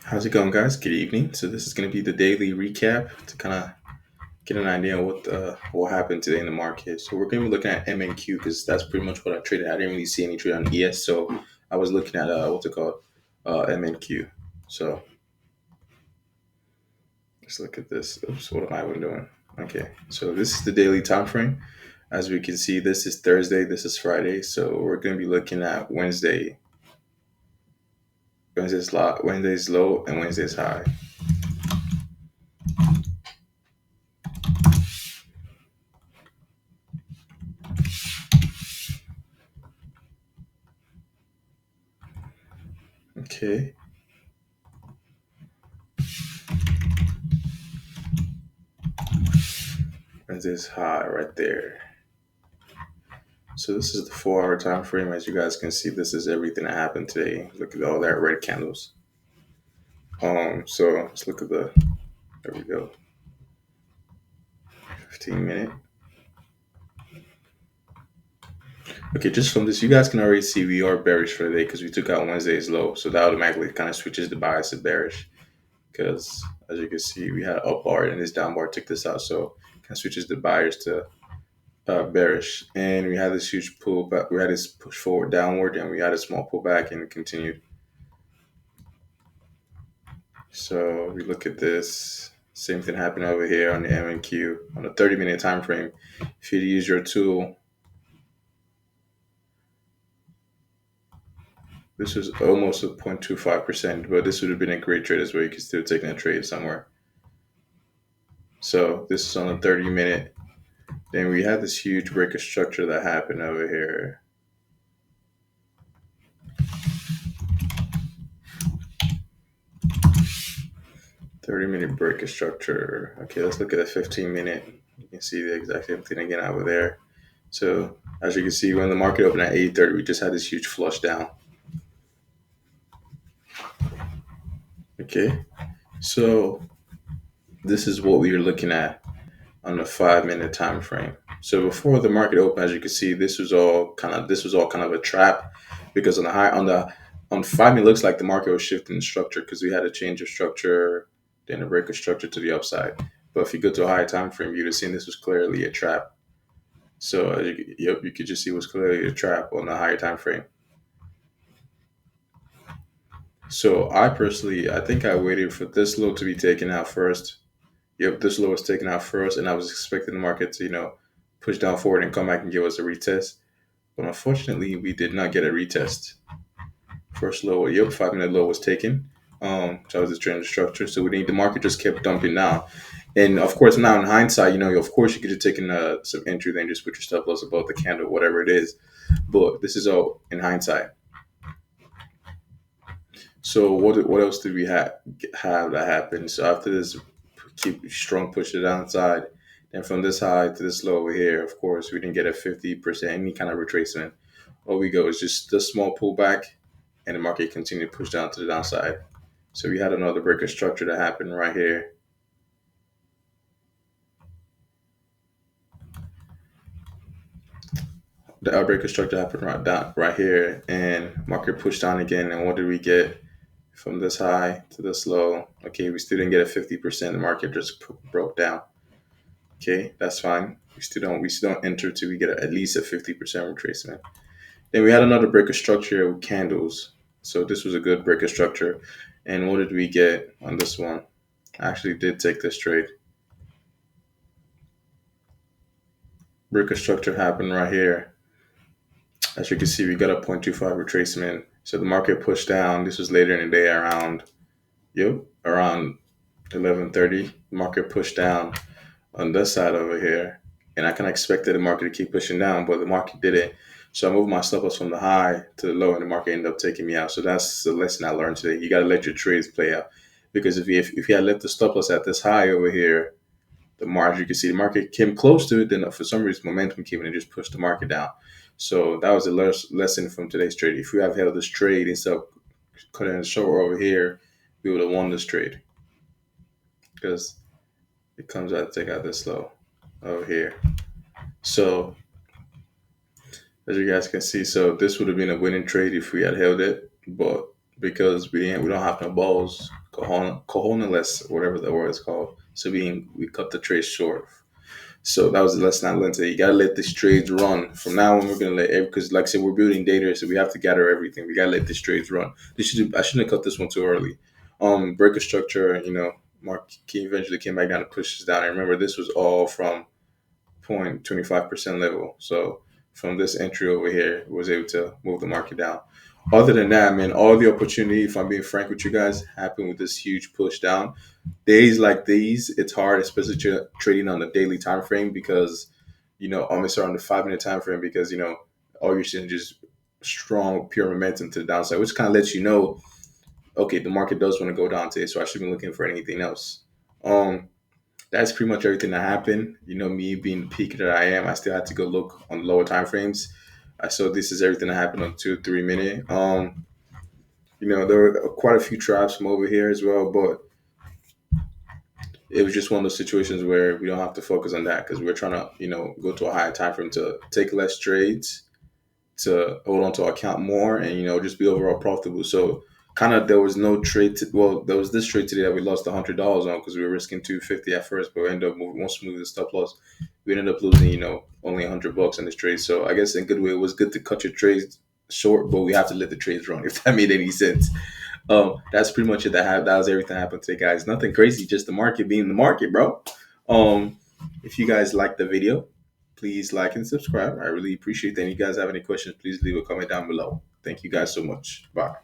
How's it going, guys? Good evening. So this is going to be the daily recap to kind of get an idea of what happened today in the market. So we're going to be looking at MNQ because that's pretty much what I traded. I didn't really see any trade on ES, so I was looking at what's it called, MNQ. So let's look at this. Oops, what am I even doing? Okay, so this is the daily time frame. As we can see, this is Thursday. This is Friday. So we're going to be looking at Wednesday. Wednesday's low, and Wednesday's high. Okay, Wednesday's high right there. So this is the 4 hour time frame. As you guys can see, this is everything that happened today. Look at all that red candles. So let's look at there we go, 15 minute. Okay, just from this, you guys can already see we are bearish for the day because we took out Wednesday's low. So that automatically kind of switches the bias to bearish because as you can see, we had up bar and this down bar took this out. So kind of switches the buyers to bearish. And we had this huge pull back. We had this push forward downward and we had a small pullback and it continued. So we look at this. Same thing happened over here on the MNQ on a 30-minute time frame. If you use your tool, this was almost a 0.25%, but this would have been a great trade as well. You could still take a trade somewhere. So this is on a 30-minute. Then we had this huge break of structure that happened over here. 30-minute break of structure. Okay, let's look at a 15-minute. You can see the exact same thing again over there. So as you can see, when the market opened at 8:30, we just had this huge flush down. Okay, so this is what we are looking at on the 5 minute time frame. So before the market opened, as you can see, this was all kind of a trap because on 5 minute, it looks like the market was shifting structure because we had a change of structure, then a break of structure to the upside. But if you go to a higher time frame, you'd have seen this was clearly a trap. So you could just see it was clearly a trap on the higher time frame. So I think I waited for this low to be taken out first. Yep, this low was taken out first, and I was expecting the market to, push down forward and come back and give us a retest. But unfortunately, we did not get a retest. First low, yep, 5 minute low was taken. So that was the trend structure. So the market just kept dumping down. And of course, now in hindsight, of course you could have taken some entry, then just put your stop loss above the candle, whatever it is. But this is all in hindsight. So what else did we have that happened? So after this keep strong push to the downside, then from this high to this low over here, of course, we didn't get a 50% any kind of retracement. All we go is just the small pullback, and the market continued to push down to the downside. So we had another breaker structure that happened right here. The outbreaker structure happened right here, and market pushed down again. And what did we get from this high to this low? Okay, we still didn't get a 50%. The market just broke down. Okay, that's fine. We still don't enter till we get at least a 50% retracement. Then we had another breaker structure with candles. So this was a good breaker structure. And what did we get on this one? I actually did take this trade. Breaker structure happened right here. As you can see, we got a 0.25 retracement. So the market pushed down. This was later in the day around 11:30. The market pushed down on this side over here. And I kind of expected the market to keep pushing down, but the market didn't. So I moved my stop loss from the high to the low, and the market ended up taking me out. So that's the lesson I learned today. You got to let your trades play out. Because if you had left the stop loss at this high over here, the market, you can see the market came close to it, then for some reason momentum came in and just pushed the market down. So that was the lesson from today's trade. If we have held this trade instead of cutting it short over here, we would have won this trade because it comes out to take out this low over here. So as you guys can see, so this would have been a winning trade if we had held it, but because we don't have no balls, cojonaless, whatever the word is called. So we cut the trade short. So that was the lesson I learned today. You gotta let these trades run. From now on, we're gonna let because, like I said, we're building data, so we have to gather everything. We gotta let these trades run. I shouldn't have cut this one too early. Break a structure. Mark Key eventually came back down to push this down. I remember this was all from 0.25% level. So from this entry over here, was able to move the market down. Other than that, man, all the opportunity, if I'm being frank with you guys, happened with this huge push down. Days like these, it's hard, especially trading on the daily time frame because, almost on the 5 minute time frame because, all you're seeing is just strong, pure momentum to the downside, which kind of lets you know, okay, the market does want to go down today, so I should be looking for anything else. Um, that's pretty much everything that happened. Me being the peak that I am, I still had to go look on lower time frames. I saw this is everything that happened on 2 3 minute. There were quite a few traps from over here as well, but it was just one of those situations where we don't have to focus on that because we're trying to, go to a higher time frame to take less trades, to hold on to our account more, and just be overall profitable. So kind of there was no trade. There was this trade today that we lost $100 on because we were risking 250 at first, but we ended up moving once we moved the stop loss, we ended up losing only $100 in this trade. So I guess in a good way, it was good to cut your trades short, but we have to let the trades run if that made any sense. That's pretty much it. That was everything that happened today, guys. Nothing crazy, just the market being the market, bro. Um, if you guys like the video, please like and subscribe. I really appreciate that. If you guys have any questions, please leave a comment down below. Thank you guys so much. Bye.